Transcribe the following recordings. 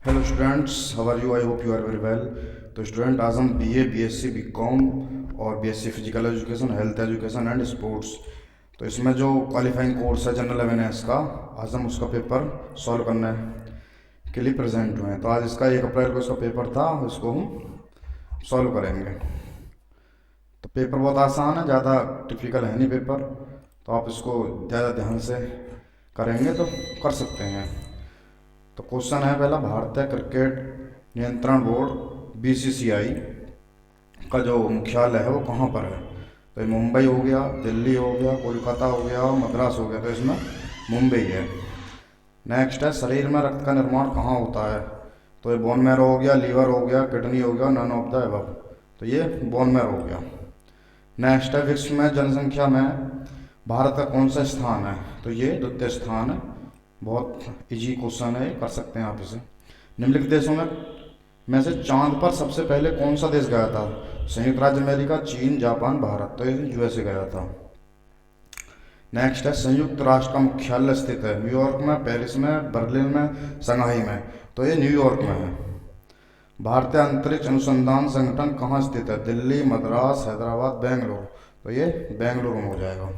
Hello students, how are you? I hope you are very well. तो student, आज हम BA, BSc, BCom और BSc physical education, health education and sports, तो इसमें जो qualifying course है जनरल अवेयरनेस का, आज हम उसका पेपर सॉल्व करने के लिए प्रेजेंट हुए हैं। तो आज इसका 1 अप्रैल को इसका पेपर था, इसको हम सॉल्व करेंगे। तो पेपर बहुत आसान है, ज़्यादा टिपिकल है नहीं पेपर, तो आप इसको ज़्यादा ध्यान से करेंगे तो कर सकते हैं। तो क्वेश्चन है पहला, भारतीय क्रिकेट नियंत्रण बोर्ड बीसीसीआई का जो मुख्यालय है वो कहाँ पर है? तो ये मुंबई हो गया, दिल्ली हो गया, कोलकाता हो गया और मद्रास हो गया। तो इसमें मुंबई है। नेक्स्ट है, शरीर में रक्त का निर्माण कहाँ होता है? तो ये बोन मैरो हो गया, लीवर हो गया, किडनी हो गया, नन ऑफ द अबव। तो ये बोन मैरो हो गया। नेक्स्ट है, विश्व में जनसंख्या में भारत का कौन सा स्थान है? तो ये द्वितीय स्थान है। बहुत इजी क्वेश्चन है, कर सकते हैं आप इसे। निम्नलिखित देशों में से चांद पर सबसे पहले कौन सा देश गया था? संयुक्त राज्य अमेरिका, चीन, जापान, भारत। तो ये यूएसए गया था। नेक्स्ट है, संयुक्त राष्ट्र का मुख्यालय स्थित है न्यूयॉर्क में, पेरिस में, बर्लिन में, शंघाई में। तो ये न्यूयॉर्क में है। भारतीय अंतरिक्ष अनुसंधान संगठन कहाँ स्थित है? दिल्ली, मद्रास, हैदराबाद, बेंगलुरु। तो ये बेंगलुरु में हो जाएगा।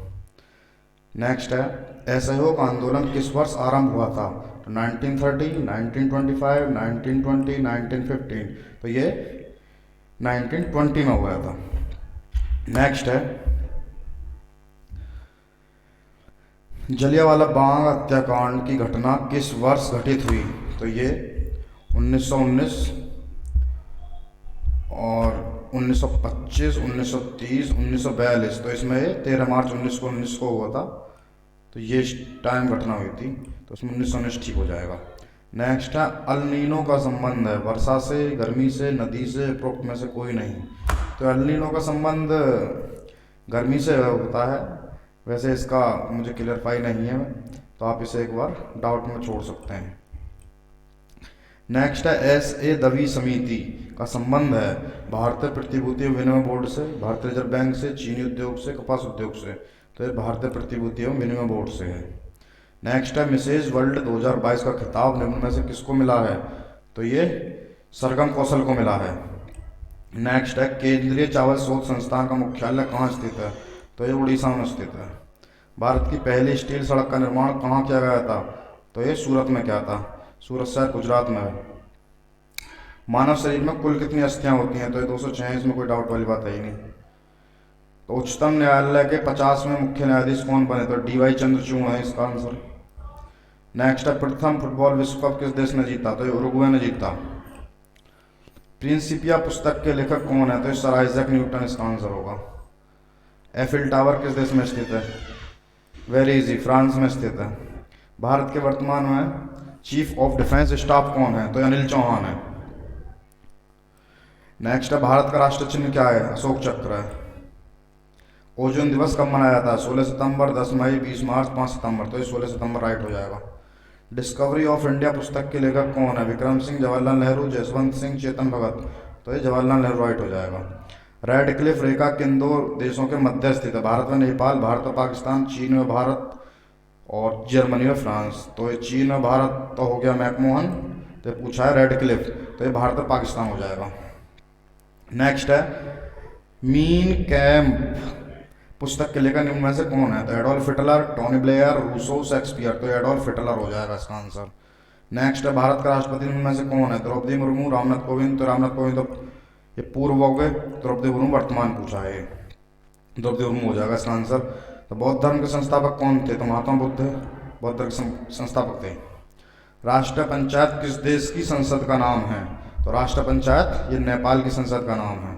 नेक्स्ट है, असहयोग आंदोलन किस वर्ष आरंभ हुआ था? तो 1930, 1925, 1920, 1915। तो ये 1920 में हुआ था। नेक्स्ट है, जलियांवाला बाग हत्याकांड की घटना किस वर्ष घटित हुई? तो ये 1919 और 1925, 1930, 1942। तो इसमें ये 13 मार्च 1919 को हुआ था। तो ये टाइम घटना हुई थी, तो उसमें 1919 ठीक हो जाएगा। नेक्स्ट है, अल नीनो का संबंध है वर्षा से, गर्मी से, नदी से, उपरोक्त में से कोई नहीं। तो अल नीनो का संबंध गर्मी से होता है। वैसे इसका मुझे क्लियरफाई नहीं है, तो आप इसे एक बार डाउट में छोड़ सकते हैं। नेक्स्ट है, एस.ए. दवी समिति का संबंध है भारतीय प्रतिभूति विनिमय बोर्ड से, भारतीय रिजर्व बैंक से, चीनी उद्योग से, कपास उद्योग से। तो ये भारतीय प्रतिभूति एवं विनिमय बोर्ड से है। नेक्स्ट है, मिसेज वर्ल्ड 2022 का खिताब निम्न में से किसको मिला है? तो ये सरगम कौशल को मिला है। नेक्स्ट है, केंद्रीय चावल शोध संस्थान का मुख्यालय कहाँ स्थित है? तो ये उड़ीसा में स्थित है। भारत की पहली स्टील सड़क का निर्माण कहाँ किया गया था? तो ये सूरत में किया था। सूरत शहर गुजरात में है। मानव शरीर में कुल कितनी अस्थियां होती हैं? तो ये 206, इसमें कोई डाउट वाली बात है ही नहीं। तो उच्चतम न्यायालय के 50वें मुख्य न्यायाधीश कौन बने? तो डी वाई चंद्रचूड़ है इसका आंसर। नेक्स्ट है, प्रथम फुटबॉल विश्व कप किस देश ने जीता? तो ये उरुग्वे ने जीता। प्रिंसिपिया पुस्तक के लेखक कौन है? तो सर आइजैक न्यूटन इसका आंसर होगा। एफिल टावर किस देश में स्थित है? वेरी इजी, फ्रांस में स्थित है। भारत के वर्तमान में चीफ ऑफ डिफेंस स्टाफ कौन है? तो अनिल चौहान है। नेक्स्ट है, भारत का राष्ट्र चिन्ह क्या है? अशोक चक्र है। ओजोन दिवस कब मनाया जाता है? 16 सितंबर, 10 मई, 20 मार्च, 5 सितंबर। तो ये 16 सितंबर राइट हो जाएगा। डिस्कवरी ऑफ इंडिया पुस्तक के लेखक कौन है? विक्रम सिंह, जवाहरलाल नेहरू, जसवंत सिंह, चेतन भगत। तो ये जवाहरलाल नेहरू राइट हो जाएगा। रेड क्लिफ रेखा किन दो देशों के मध्य स्थित है? भारत में नेपाल, भारत में पाकिस्तान, चीन में भारत और जर्मनी में फ्रांस। तो ये चीन में भारत तो हो गया मैकमोहन, तो पूछा है रेड क्लिफ, तो ये भारत और पाकिस्तान हो जाएगा। नेक्स्ट है, मीन कैंप पुस्तक के लेखक निम्न में से कौन है? तो Adolf Hitler, Tony Blair, Rousseau, Shakespeare. तो एडोल्फ हिटलर हो जाएगा इसका आंसर। नेक्स्ट है, भारत का राष्ट्रपति निम्न में से कौन है? द्रौपदी मुर्मू, रामनाथ कोविंद। तो रामनाथ कोविंद तो ये पूर्व हो गए, द्रौपदी मुर्मू वर्तमान पूछा है, द्रौपदी मुर्मू हो जाएगा इसका आंसर। तो बौद्ध धर्म के संस्थापक कौन थे? तो महात्मा बुद्ध बौद्ध धर्म के संस्थापक थे। राष्ट्रीय पंचायत किस देश की संसद का नाम है? तो राष्ट्रीय पंचायत ये नेपाल की संसद का नाम है।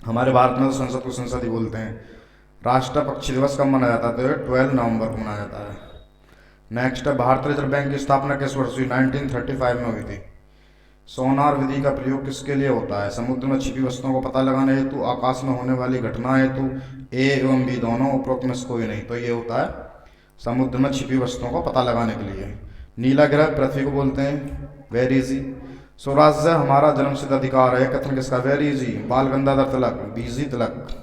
हमारे भारत में तो संसद को संसद ही बोलते हैं। राष्ट्रीय पक्षी दिवस कब मनाया जाता है? तो ये 12 नवंबर को मनाया जाता है। नेक्स्ट है, भारतीय रिजर्व बैंक की स्थापना किस वर्ष हुई? 1935 में हुई थी। सोनार विधि का प्रयोग किसके लिए होता है? समुद्र में छिपी वस्तुओं को पता लगाने हेतु, आकाश में होने वाली घटना हेतु, ए एवं बी दोनों, उपरोक्त में से कोई नहीं। तो ये होता है समुद्र में छिपी वस्तुओं को पता लगाने के लिए। नीला ग्रह पृथ्वी को बोलते हैं, वेरी इजी। स्वराज्य हमारा जन्मसिद्ध अधिकार है, कथन किसका? वेरी इजी, बाल गंगाधर तिलक, बीजी तिलक।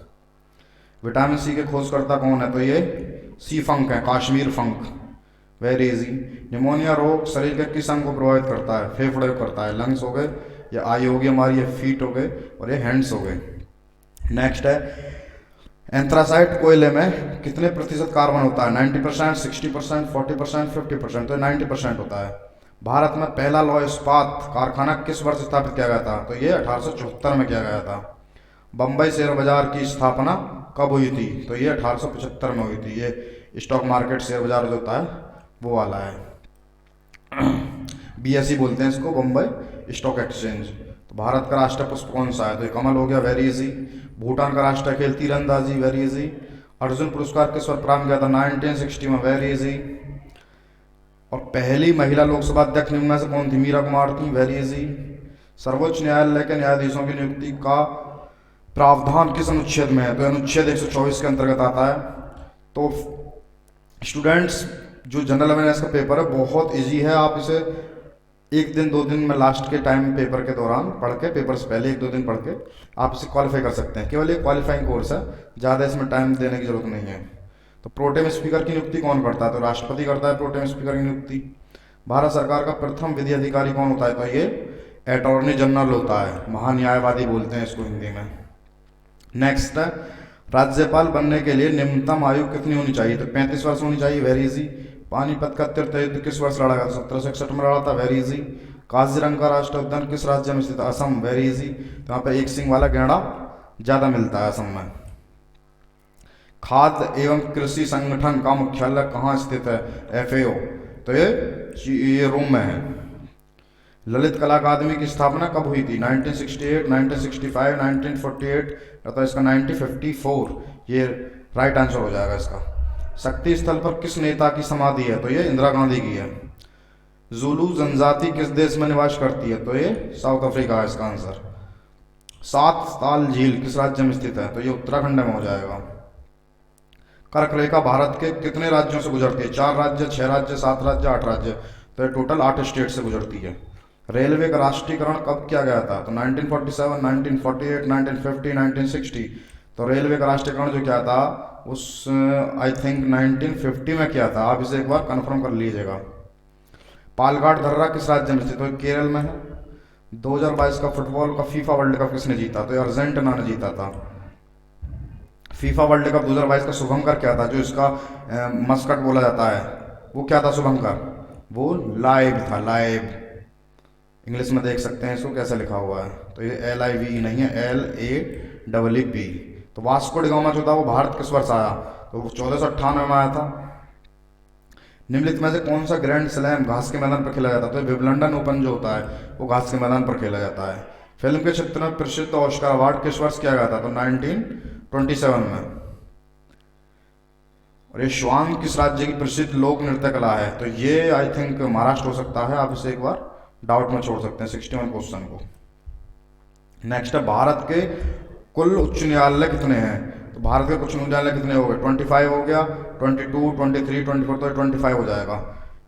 विटामिन सी के खोजकर्ता कौन है? तो ये सी फंक है, Casimir Funk. Very easy. Pneumonia रोग शरीर के किस अंग को प्रभावित करता है? फेफड़े को करता है। लंग्स हो गए, ये आई होगी हमारी, ये फीट हो गए और ये हैंड्स हो गए। नेक्स्ट है एंथ्रासाइट कोयले में कितने प्रतिशत कार्बन होता है? 90%, 60%, 40%, 50%। तो 90% होता है। भारत में पहला लौह इस्पात कारखाना किस वर्ष स्थापित किया गया था? तो ये 1874 में किया गया था। बम्बई शेयर बाजार की स्थापना कब हुई थी? तो ये 1875 में हुई थी। ये स्टॉक मार्केट शेयर बाजार जो होता है वो वाला है। BSE बोलते हैं इसको, बम्बई स्टॉक एक्सचेंज। तो भारत का राष्ट्रीय पुष्प कौन सा है? तो ये कमल हो गया, वेरी इजी। भूटान का राष्ट्रीय खेल तीरंदाजी, वेरी इजी। अर्जुन पुरस्कार किस वर्ष प्रदान किया था? 1960 में, वेरी इजी। और पहली महिला लोकसभा अध्यक्ष निम्न में से कौन थी? मीरा कुमार थी, वेरी इजी। सर्वोच्च न्यायालय के न्यायाधीशों की नियुक्ति का प्रावधान किस अनुच्छेद में है? तो अनुच्छेद 124 के अंतर्गत आता है। तो स्टूडेंट्स, जो जनरल अवेयरनेस का पेपर है बहुत इजी है, आप इसे एक दिन 2 दिन में लास्ट के टाइम पेपर के दौरान पढ़ के, पेपर से पहले 1-2 दिन पढ़ के आप इसे क्वालिफाई कर सकते हैं। केवल ये क्वालिफाइंग कोर्स है, ज़्यादा इसमें टाइम देने की जरूरत नहीं है। तो प्रोटेम स्पीकर की नियुक्ति कौन करता है? तो राष्ट्रपति करता है प्रोटेम स्पीकर की नियुक्ति। भारत सरकार का प्रथम विधि अधिकारी कौन होता है? तो ये अटॉर्नी जनरल होता है, महान्यायवादी बोलते हैं इसको हिंदी में। नेक्स्ट है राज्यपाल बनने के लिए निम्नतम आयु कितनी होनी चाहिए? तो 35 वर्ष होनी चाहिए, वेरी इजी। पानीपत का तीर्थ युद्ध किस वर्ष लड़ा गया? 1761 में लड़ा था, वेरी इजी। काजीरंगा राष्ट्रीय उद्यान किस राज्य में स्थित है? Assam, very easy. तो यहाँ पे एक सिंह वाला गैंडा ज्यादा मिलता है असम में। खाद्य एवं कृषि संगठन का मुख्यालय कहाँ स्थित है? FAO। तो ये रोम में है। ललित कला अकादमी की स्थापना कब हुई थी? 1968, 1965, 1948 अथवा इसका 1954। ये राइट आंसर हो जाएगा इसका। शक्ति स्थल पर किस नेता की समाधि है? तो ये इंदिरा गांधी की है। जुलू जनजाति किस देश में निवास करती है? तो ये साउथ अफ्रीका है इसका आंसर। 7 ताल झील किस राज्य में स्थित है? तो ये उत्तराखंड में हो जाएगा। कर्क रेखा भारत के कितने राज्यों से गुजरती है? 4 राज्य, 6 राज्य, 7 राज्य, 8 राज्य। तो ये टोटल 8 स्टेट से गुजरती है। रेलवे का राष्ट्रीयकरण कब किया गया था? तो 1947, 1948, 1950, 1960। तो रेलवे का राष्ट्रीयकरण जो किया था उस आई थिंक 1950 में किया था। आप इसे एक बार कंफर्म कर लीजिएगा। पालघाट दर्रा किस राज्य में स्थित है? तो केरल में है। 2022 का फुटबॉल का फीफा वर्ल्ड कप किसने जीता? तो अर्जेंटीना ने जीता था। फीफा वर्ल्ड कप 2022 का शुभंकर क्या था? जो इसका मस्कट बोला जाता है वो क्या था शुभंकर? वो लाइव था, लाइव। इंग्लिश में देख सकते हैं इसको कैसे लिखा हुआ है। तो ये LIVE नहीं है, LAEE। तो वास्को डी गामा जो था वो भारत किस वर्ष आया? तो वो 1498 में आया था। निम्नलिखित में से कौन सा ग्रैंड स्लैम घास के मैदान पर खेला जाता है? तो विंबलडन ओपन जो होता है वो घास के मैदान पर खेला जाता है। फिल्म के क्षेत्र में प्रसिद्ध ऑस्कर अवार्ड किस वर्ष किया गया था? तो 1927 में। और ये श्वान किस राज्य की प्रसिद्ध लोक नृत्य कला है? तो ये आई थिंक महाराष्ट्र हो सकता है। आप इसे एक बार डाउट में छोड़ सकते हैं 61 क्वेश्चन को। नेक्स्ट है भारत के कुल उच्च न्यायालय कितने हैं? तो भारत के कुछ न्यायालय कितने हो गए? 25 हो गया, 22, 23, 24। तो 25 हो जाएगा,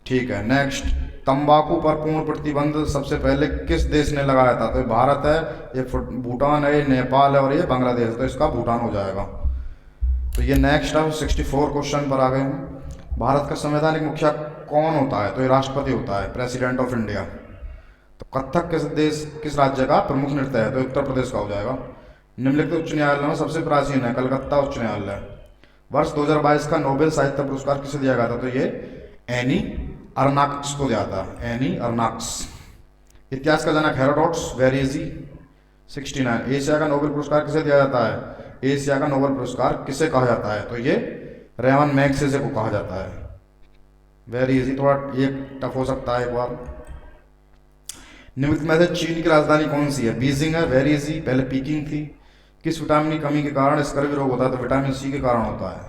ठीक है। नेक्स्ट, तंबाकू पर पूर्ण प्रतिबंध सबसे पहले किस देश ने लगाया था? तो भारत है, ये भूटान है, ये नेपाल है और ये बांग्लादेश है। तो इसका भूटान हो जाएगा। तो ये नेक्स्ट है 64 क्वेश्चन पर आ गए हम। भारत का संवैधानिक मुखिया कौन होता है? तो ये राष्ट्रपति होता है, प्रेसिडेंट ऑफ इंडिया। तो कथक किस राज्य का प्रमुख नृत्य है? तो उत्तर प्रदेश का हो जाएगा। निम्नलिखित उच्च न्यायालय में सबसे प्राचीन है कलकत्ता उच्च न्यायालय। वर्ष 2022 का नोबेल साहित्य पुरस्कार किसे दिया गया था? तो ये एनी अर्नाक्स को दिया था, एनी अर्नाक्स। इतिहास का जनक हेरोडोटस, वेरी इजी। 69। एशिया का नोबेल पुरस्कार किसे दिया जाता है? एशिया का नोबेल पुरस्कार किसे कहा जाता है? तो ये रेमन मैग्सेसे को कहा जाता है, वेरी इजी। थोड़ा ये टफ हो सकता है एक बार। निम्नलिखित में से चीन की राजधानी कौन सी है? बीजिंग है, वेरी इजी। पहले पीकिंग थी। किस विटामिन की कमी के कारण स्कर्वी रोग होता है? तो विटामिन C के कारण होता है।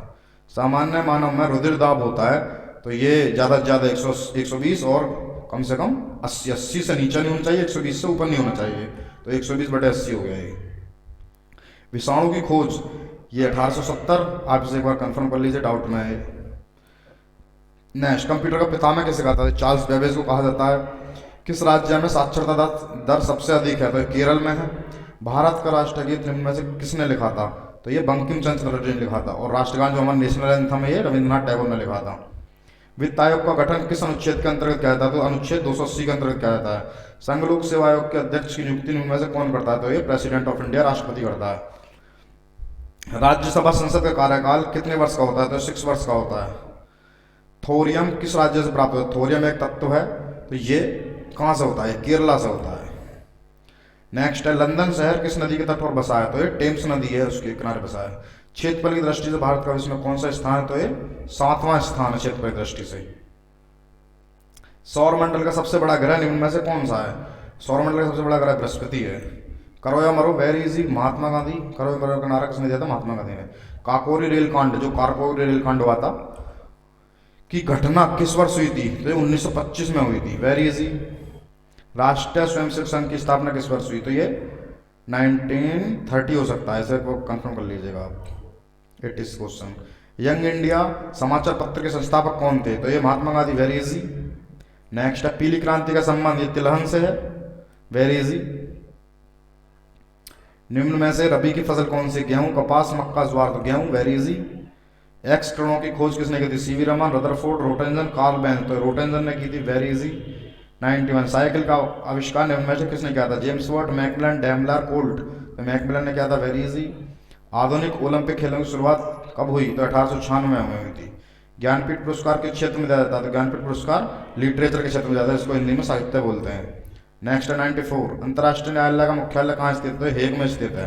सामान्य मानव में रुधिर दाब होता है, तो ये ज़्यादा से ज़्यादा 120 और कम से कम 80 से नीचे नहीं होना चाहिए, 120 से ऊपर नहीं होना चाहिए। तो 120/80 हो गया ये। विषाणु की खोज ये 1870। आप इसे एक बार कंफर्म कर लीजिए, डाउट में है। नेक्स्ट, कंप्यूटर का पितामह किसे कहा था? चार्ल्स बेबेज को कहा जाता है। किस राज्य में साक्षरता दर सबसे अधिक है? तो केरल में है। भारत का राष्ट्रीय गीत निम्न में से किसने लिखा था? तो ये बंकिम चंद्र चटर्जी ने लिखा था। और राष्ट्रगान जो हमारा नेशनल एंथम है ये रविंद्रनाथ टैगोर ने लिखा था। वित्त आयोग का गठन किस अनुच्छेद के अंतर्गत किया जाता है? तो अनुच्छेद 280 के अंतर्गत किया जाता है। संघ लोक सेवा आयोग के अध्यक्ष की नियुक्ति इनमें से कौन करता है? तो ये प्रेसिडेंट ऑफ इंडिया, राष्ट्रपति करता है। राज्यसभा संसद का कार्यकाल कितने वर्ष का होता है? तो 6 वर्ष का होता है। थोरियम किस राज्य से प्राप्त होता है? थोरियम एक तत्व है, तो ये कहाँ से होता है? केरला से होता है। नेक्स्ट है, लंदन शहर किस नदी के तट पर बसा है? तो ये टेम्स नदी है, उसके किनारे बसा है। क्षेत्रफल की दृष्टि से भारत का विश्व में कौन सा स्थान है? तो ये 7वां स्थान है क्षेत्रफल की दृष्टि से। सौर मंडल का सबसे बड़ा ग्रह निम्न में से कौन सा है? सौर मंडल का सबसे बड़ा ग्रह बृहस्पति है। करो या मरो, वेरी इजी, महात्मा गांधी। करो या मरो का नारा किसने दिया था? महात्मा गांधी ने। काकोरी रेलकांड, जो काकोरी रेलकांड हुआ था, की घटना किस वर्ष हुई थी? तो 1925 में हुई थी, वेरी इजी। राष्ट्रीय स्वयंसेवक संघ की स्थापना किस वर्ष हुई? तो ये 1930 हो सकता है, ऐसे को कंफर्म कर लीजिएगा आप। It is question. Young India समाचार पत्र के संस्थापक कौन थे? तो ये Mahatma Gandhi, very easy. Next है, पीली क्रांति का संबंध ये तिलहन से है, वेरी इजी। निम्न में से रबी की फसल कौन सी? गेहूं, कपास, मक्का, ज्वार। तो गेहूं, वेरी इजी। एक्स किरणों की खोज किसने की थी? CV Raman, Rutherford, Roentgen, Karl Benz. तो रोटेंजन ने की थी, वेरी इजी। 91, साइकिल का आविष्कार निम्न में से किसने किया था? James Watt, Macmillan, Daimler, Colt. तो मैकमिलन ने किया था, वेरी इजी। आधुनिक ओलंपिक खेलों की शुरुआत कब हुई? तो 1896 में हुई थी। ज्ञानपीठ पुरस्कार किस क्षेत्र में दिया जाता है? तो ज्ञानपीठ पुरस्कार लिटरेचर के क्षेत्र में जाता है, इसको हिंदी में साहित्य बोलते हैं। नेक्स्ट है 94, अंतर्राष्ट्रीय न्यायालय का मुख्यालय कहाँ स्थित है? हेग में स्थित है।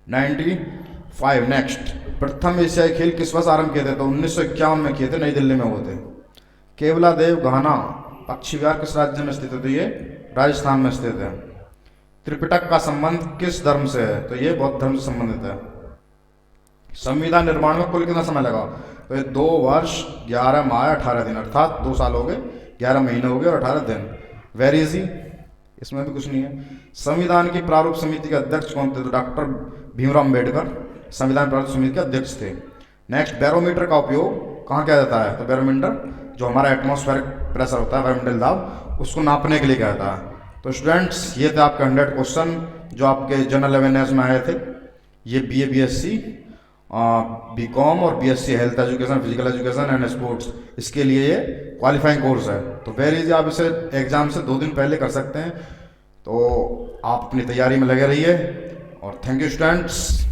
95, नेक्स्ट, प्रथम एशियाई खेल किस वर्ष आरंभ किए थे? तो 1951 में किए थे, नई दिल्ली में हुए थे। केवला देव घाना पक्षी विहार किस राज्य में स्थित है? तो ये राजस्थान में स्थित है। त्रिपिटक का संबंध किस धर्म से है? तो ये बौद्ध धर्म से संबंधित है। संविधान निर्माण में कुल कितना समय लगा? तो ये 2 वर्ष 11 माह 18 दिन, अर्थात 2 साल हो गए, 11 महीने हो गए और 18 दिन, वेरी इजी, इसमें भी कुछ नहीं है। संविधान की प्रारूप समिति के अध्यक्ष कौन थे? तो डॉक्टर भीमराव अम्बेडकर संविधान प्रारूप समिति के अध्यक्ष थे। नेक्स्ट, बैरोमीटर का उपयोग कहाँ किया जाता है? तो बैरोमीटर जो हमारा एटमॉस्फेरिक प्रेशर होता है, वायुमंडल दाब, उसको नापने के लिए किया जाता है। तो स्टूडेंट्स, ये थे आपके 100 क्वेश्चन जो आपके जनरल अवेयरनेस में आए थे। ये BA BSc BCom और BSc health education, physical education and sports, इसके लिए ये क्वालिफाइंग कोर्स है। तो वेरी इजी, आप इसे एग्जाम से 2 दिन पहले कर सकते हैं। तो आप अपनी तैयारी में लगे रहिए और थैंक यू स्टूडेंट्स।